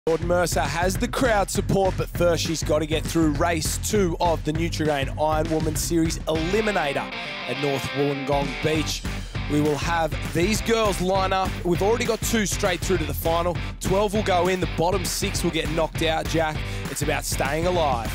Jordan Mercer has the crowd support, but first she's got to get through race 2 of the Nutri Ironwoman Series Eliminator at North Wollongong Beach. We will have these girls line up. We've already got 2 straight through to the final. 12 will go in, the bottom 6 will get knocked out, Jack. It's about staying alive.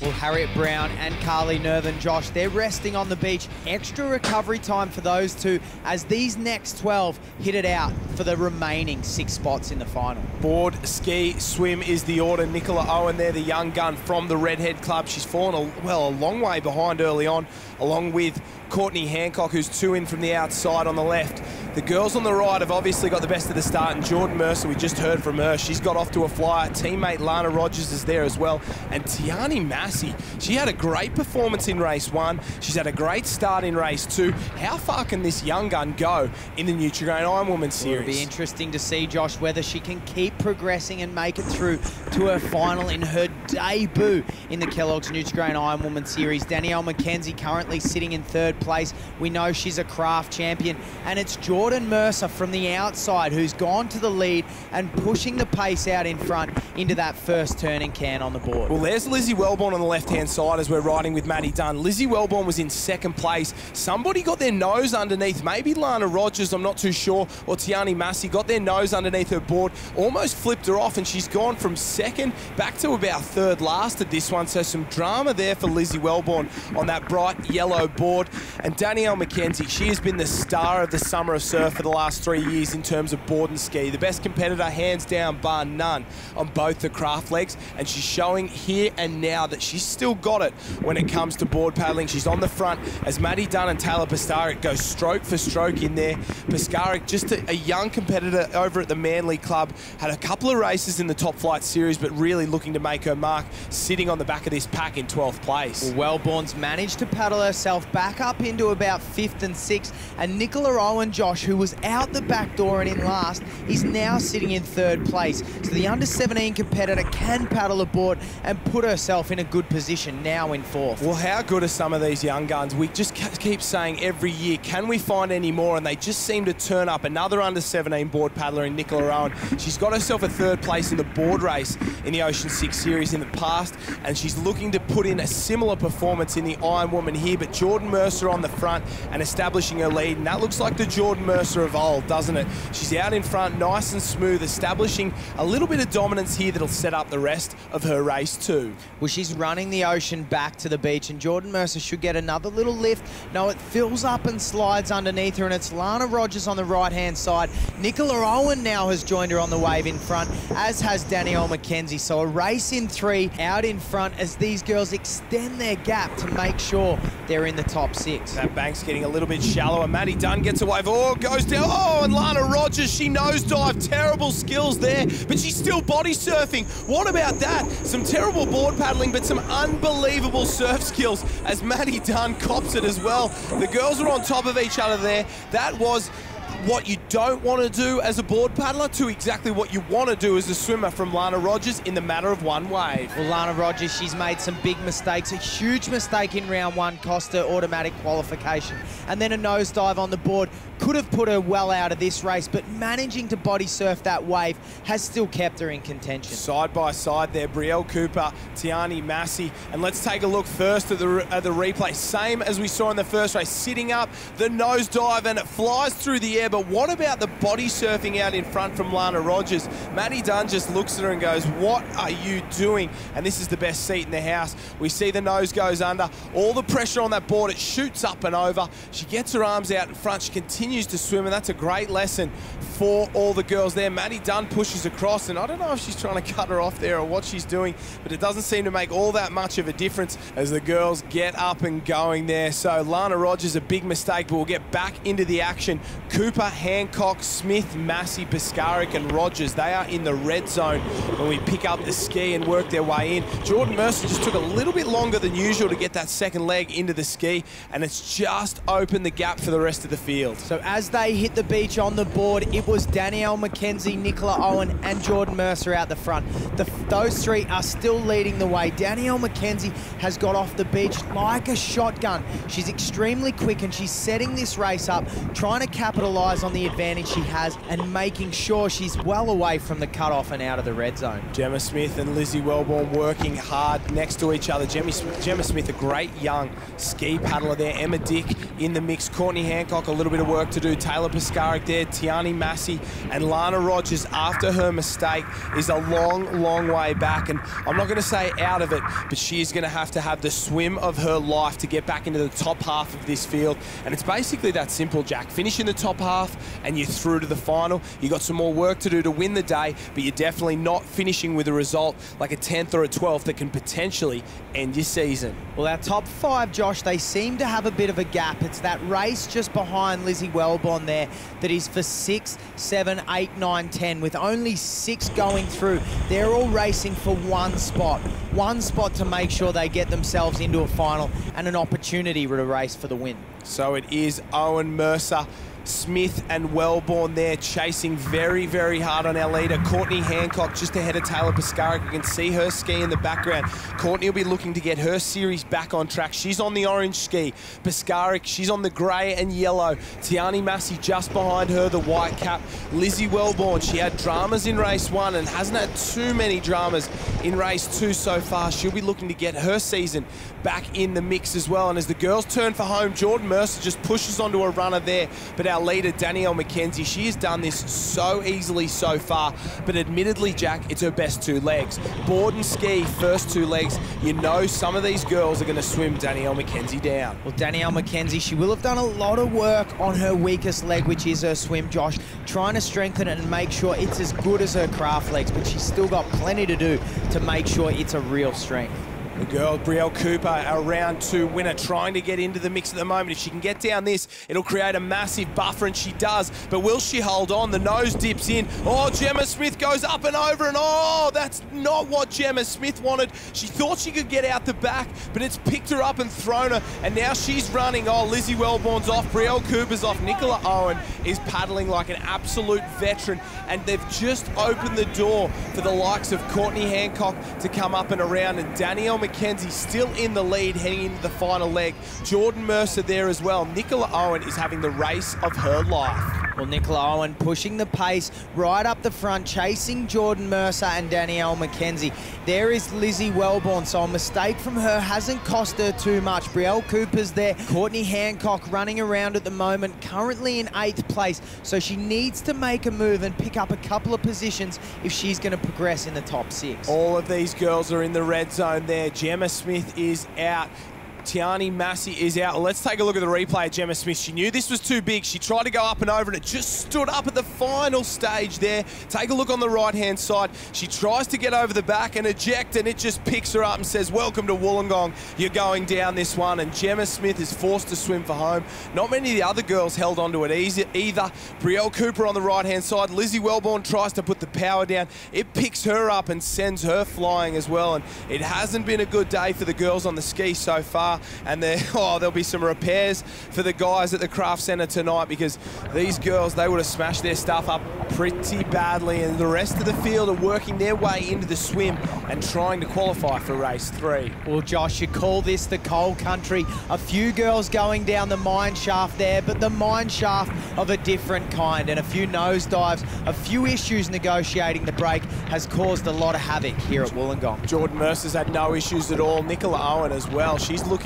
Well, Harriet Brown and Carly Nerthen, Josh, they're resting on the beach. Extra recovery time for those two as these next 12 hit it out for the remaining 6 spots in the final. Board, ski, swim is the order. Nicola Owen there, the young gun from the Redhead Club. She's fallen a long way behind early on, along with Courtney Hancock, who's 2 in from the outside on the left. The girls on the right have obviously got the best of the start, and Jordan Mercer, we just heard from her, she's got off to a flyer. Teammate Lana Rogers is there as well. And Tiani Massey, she had a great performance in race 1. She's had a great start in race 2. How far can this young gun go in the Nutri Ironwoman Series? It'll be interesting to see, Josh, whether she can keep progressing and make it through to her final in her debut in the Kellogg's Nutri Ironwoman Series. Danielle McKenzie currently sitting in 3rd place. We know she's a craft champion, and it's Jordan Mercer from the outside who's gone to the lead and pushing the pace out in front into that first turning can on the board. Well, there's Lizzie Wellborn on the left-hand side as we're riding with Maddie Dunn. Lizzie Wellborn was in 2nd place. Somebody got their nose underneath, maybe Lana Rogers, I'm not too sure, or Tiani Massey got their nose underneath her board, almost flipped her off, and she's gone from 2nd back to about 3rd last at this one. So some drama there for Lizzie Wellborn on that bright yellow board. And Danielle McKenzie, she has been the star of the Summer of Surf for the last 3 years in terms of board and ski. The best competitor, hands down, bar none, on both the craft legs. And she's showing here and now that she's still got it when it comes to board paddling. She's on the front as Maddie Dunn and Taylor Pistarik go stroke for stroke in there. Pistarik, just a young competitor over at the Manly Club, had a couple of races in the Top Flight Series, but really looking to make her mark, sitting on the back of this pack in 12th place. Well, Wellborn's managed to paddle herself back up into about 5th and 6th, and Nicola Owen, Josh, who was out the back door and in last, is now sitting in 3rd place. So the under-17 competitor can paddle aboard and put herself in a good position now in 4th. Well, how good are some of these young guns? We just keep saying every year, can we find any more? And they just seem to turn up. Another under-17 board paddler in Nicola Owen. She's got herself a 3rd place in the board race in the Ocean6 Series in the past, and she's looking to put in a similar performance in the Ironwoman here. But Jordan Mercer on the front and establishing her lead, and that looks like the Jordan Mercer of old, doesn't it? She's out in front, nice and smooth, establishing a little bit of dominance here that'll set up the rest of her race too. Well, she's running the Ocean back to the beach, and Jordan Mercer should get another little lift. No, it fills up and slides underneath her, and it's Lana Rogers on the right-hand side. Nicola Owen now has joined her on the wave in front, as has Danielle McKenzie. So a race in 3 out in front as these girls extend their gap to make sure they're in the top 6. That bank's getting a little bit shallower. Maddie Dunn gets a wave. Oh, goes down. Oh, and Lana Rogers, she nosedive. Terrible skills there, but she's still body surfing. What about that? Some terrible board paddling, but some unbelievable surf skills as Maddie Dunn cops it as well. The girls are on top of each other there. That was what you don't want to do as a board paddler to exactly what you want to do as a swimmer from Lana Rogers in the matter of 1 wave. Well, Lana Rogers, she's made some big mistakes. A huge mistake in round 1 cost her automatic qualification. And then a nosedive on the board could have put her well out of this race, but managing to body surf that wave has still kept her in contention. Side by side there, Brielle Cooper, Tiani Massey. And let's take a look first at the replay. Same as we saw in the first race, sitting up, the nosedive, and it flies through the air. But what about the body surfing out in front from Lana Rogers? Maddie Dunn just looks at her and goes, what are you doing? And this is the best seat in the house. We see the nose goes under. All the pressure on that board, it shoots up and over. She gets her arms out in front. She continues to swim, and that's a great lesson for all the girls there. Maddie Dunn pushes across, and I don't know if she's trying to cut her off there or what she's doing, but it doesn't seem to make all that much of a difference as the girls get up and going there. So Lana Rogers, a big mistake, but we'll get back into the action. Cooper, Hancock, Smith, Massey, Pistarik, and Rogers, they are in the red zone when we pick up the ski and work their way in. Jordan Mercer just took a little bit longer than usual to get that 2nd leg into the ski, and it's just opened the gap for the rest of the field. So as they hit the beach on the board, it was Danielle McKenzie, Nicola Owen, and Jordan Mercer out the front. Those 3 are still leading the way. Danielle McKenzie has got off the beach like a shotgun. She's extremely quick, and she's setting this race up, trying to capitalise capitalise on the advantage she has and making sure she's well away from the cutoff and out of the red zone. Gemma Smith and Lizzie Wellborn working hard next to each other. Gemma Smith, a great young ski paddler there. Emma Dick in the mix. Courtney Hancock, a little bit of work to do. Taylor Piskarik there. Tiani Massey and Lana Rogers, after her mistake, is a long, long way back. And I'm not going to say out of it, but she is going to have the swim of her life to get back into the top half of this field. And it's basically that simple, Jack. Finish in the top half and you're through to the final. You got some more work to do to win the day, but you're definitely not finishing with a result like a 10th or a 12th that can potentially end your season. Well, our top 5, Josh, they seem to have a bit of a gap. It's that race just behind Lizzie Wellborn there that is for 6, 7, 8, 9, 10, with only 6 going through. They're all racing for one spot to make sure they get themselves into a final and an opportunity to race for the win. So it is Owen, Mercer, Smith and Wellborn there chasing very, very hard on our leader. Courtney Hancock just ahead of Taylor Piskarik. You can see her ski in the background. Courtney will be looking to get her series back on track. She's on the orange ski. Piskarik, she's on the grey and yellow. Tiani Massey just behind her, the white cap. Lizzie Wellborn, she had dramas in race 1 and hasn't had too many dramas in race 2 so far. She'll be looking to get her season back in the mix as well. And as the girls turn for home, Jordan Mercer just pushes onto a runner there. But our leader, Danielle McKenzie, she has done this so easily so far. But admittedly, Jack, it's her best 2 legs. Board and ski, first 2 legs. You know some of these girls are going to swim Danielle McKenzie down. Well, Danielle McKenzie, she will have done a lot of work on her weakest leg, which is her swim, Josh, trying to strengthen it and make sure it's as good as her craft legs, but she's still got plenty to do to make sure it's a real strength. The girl, Brielle Cooper, our round 2 winner, trying to get into the mix at the moment. If she can get down this, it'll create a massive buffer, and she does. But will she hold on? The nose dips in. Oh, Gemma Smith goes up and over, and oh, that's not what Gemma Smith wanted. She thought she could get out the back, but it's picked her up and thrown her, and now she's running. Oh, Lizzie Wellborn's off, Brielle Cooper's off. Nicola Owen is paddling like an absolute veteran, and they've just opened the door for the likes of Courtney Hancock to come up and around, and Danielle McKenzie still in the lead heading into the final leg. Jordan Mercer there as well. Nicola Owen is having the race of her life. Well, Nicola Owen pushing the pace right up the front, chasing Jordan Mercer and Danielle McKenzie. There is Lizzie Wellborn, so a mistake from her hasn't cost her too much. Brielle Cooper's there. Courtney Hancock running around at the moment, currently in 8th place, so she needs to make a move and pick up a couple of positions if she's going to progress in the top 6. All of these girls are in the red zone there. Gemma Smith is out. Tiani Massey is out. Let's take a look at the replay of Gemma Smith. She knew this was too big. She tried to go up and over, and it just stood up at the final stage there. Take a look on the right-hand side. She tries to get over the back and eject, and it just picks her up and says, welcome to Wollongong. You're going down this one. And Gemma Smith is forced to swim for home. Not many of the other girls held onto it either. Brielle Cooper on the right-hand side. Lizzie Wellborn tries to put the power down. It picks her up and sends her flying as well. And it hasn't been a good day for the girls on the ski so far. And there'll be some repairs for the guys at the Craft Centre tonight, because these girls, they would have smashed their stuff up pretty badly, and the rest of the field are working their way into the swim and trying to qualify for race 3. Well, Josh, you call this the coal country. A few girls going down the mine shaft there, but the mine shaft of a different kind, and a few nosedives, a few issues negotiating the break has caused a lot of havoc here at Wollongong. Jordan Mercer's had no issues at all. Nicola Owen as well. She's looking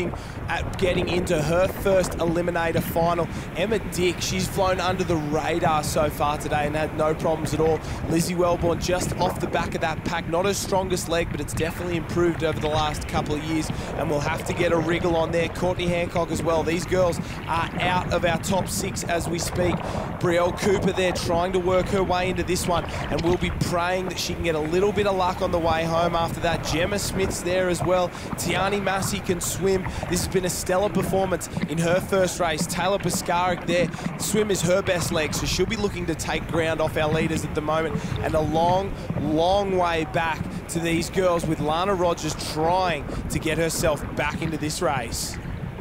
at getting into her first Eliminator final. Emma Dick, she's flown under the radar so far today and had no problems at all. Lizzie Wellborn just off the back of that pack. Not her strongest leg, but it's definitely improved over the last couple of years, and we'll have to get a wriggle on there. Courtney Hancock as well. These girls are out of our top 6 as we speak. Brielle Cooper there trying to work her way into this one, and we'll be praying that she can get a little bit of luck on the way home after that. Gemma Smith's there as well. Tiani Massey can swim. This has been a stellar performance in her first race. Taylor Piskarik there. Swim is her best leg, so she'll be looking to take ground off our leaders at the moment. And a long, long way back to these girls, with Lana Rogers trying to get herself back into this race.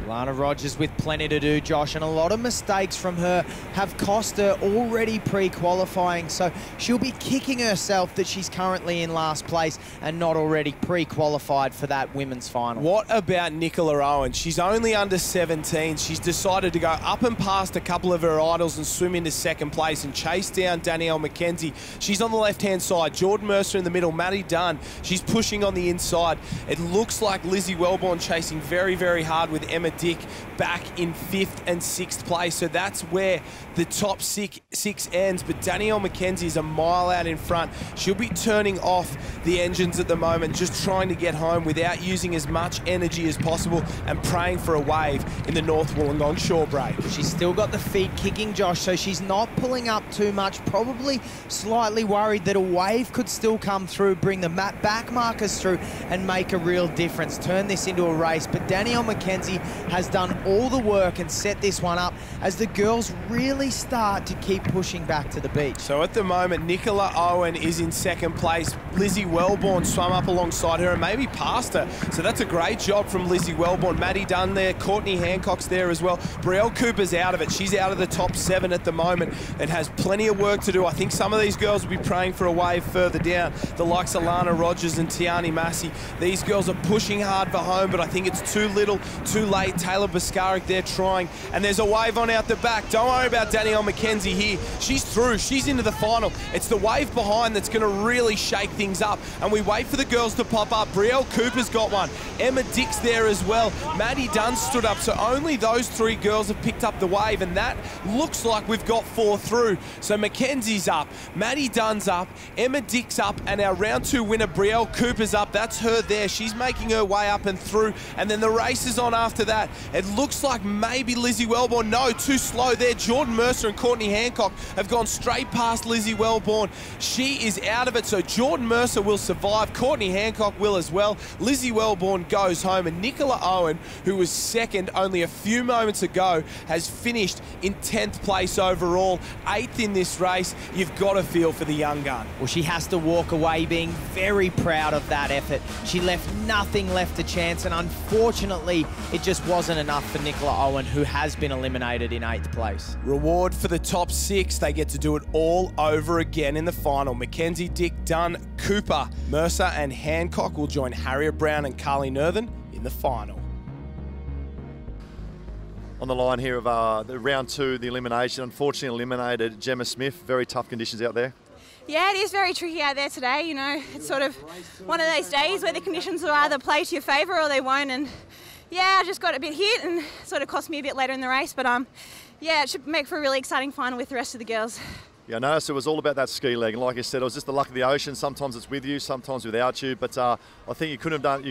Lana Rogers with plenty to do, Josh, and a lot of mistakes from her have cost her already pre-qualifying, so she'll be kicking herself that she's currently in last place and not already pre-qualified for that women's final. What about Nicola Owen? She's only under 17. She's decided to go up and past a couple of her idols and swim into second place and chase down Danielle McKenzie. She's on the left-hand side. Jordan Mercer in the middle. Maddie Dunn, she's pushing on the inside. It looks like Lizzie Wellborn chasing very, very hard with Emma Dick back in 5th and 6th place. So that's where the top six ends. But Danielle McKenzie is a mile out in front. She'll be turning off the engines at the moment, just trying to get home without using as much energy as possible and praying for a wave in the North Wollongong shore break. She's still got the feet kicking, Josh, so she's not pulling up too much. Probably slightly worried that a wave could still come through, bring the back markers through and make a real difference, turn this into a race. But Danielle McKenzie has done all the work and set this one up as the girls really start to keep pushing back to the beach. So at the moment, Nicola Owen is in 2nd place. Lizzie Wellborn swam up alongside her and maybe past her. So that's a great job from Lizzie Wellborn. Maddie Dunn there, Courtney Hancock's there as well. Brielle Cooper's out of it. She's out of the top 7 at the moment and has plenty of work to do. I think some of these girls will be praying for a wave further down. The likes of Lana Rogers and Tiani Massey. These girls are pushing hard for home, but I think it's too little, too late. Taylor Boscaric there trying, and there's a wave on out the back. Don't worry about Danielle McKenzie here. She's through. She's into the final. It's the wave behind that's going to really shake things up, and we wait for the girls to pop up. Brielle Cooper's got one. Emma Dick's there as well. Maddie Dunn stood up, so only those 3 girls have picked up the wave, and that looks like we've got 4 through. So Mackenzie's up, Maddie Dunn's up, Emma Dick's up, and our round 2 winner, Brielle Cooper's up. That's her there. She's making her way up and through, and then the race is on after that. It looks like maybe Lizzie Wellborn. No, too slow there. Jordan Mercer and Courtney Hancock have gone straight past Lizzie Wellborn. She is out of it, so Jordan Mercer will survive. Courtney Hancock will as well. Lizzie Wellborn goes home, and Nicola Owen, who was 2nd only a few moments ago, has finished in 10th place overall, 8th in this race. You've got to feel for the young gun. Well, she has to walk away being very proud of that effort. She left nothing left to chance, and unfortunately, it just wasn't enough for Nicola Owen, who has been eliminated in 8th place. Reward for the top 6. They get to do it all over again in the final. Mackenzie, Dick, Dunn, Cooper, Mercer and Hancock will join Harriet Brown and Carly Nerthen in the final. On the line here of the round 2, the elimination, unfortunately eliminated Gemma Smith. Very tough conditions out there. Yeah, it is very tricky out there today. You know, it's sort of one of those days where the conditions will either play to your favour or they won't. And yeah, I just got a bit hit and sort of cost me a bit later in the race. But yeah, it should make for a really exciting final with the rest of the girls. Yeah, I noticed it was all about that ski leg, and like I said, it was just the luck of the ocean. Sometimes it's with you, sometimes without you. But I think you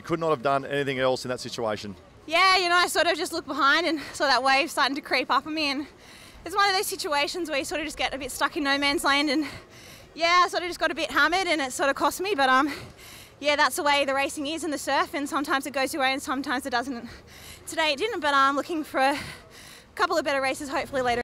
could not have done anything else in that situation. Yeah, you know, I sort of just looked behind and saw that wave starting to creep up on me, and it's one of those situations where you sort of just get a bit stuck in no man's land, and yeah, I sort of just got a bit hammered and it sort of cost me, but yeah, that's the way the racing is in the surf, and sometimes it goes your way and sometimes it doesn't. Today it didn't, but I'm looking for a couple of better races hopefully later.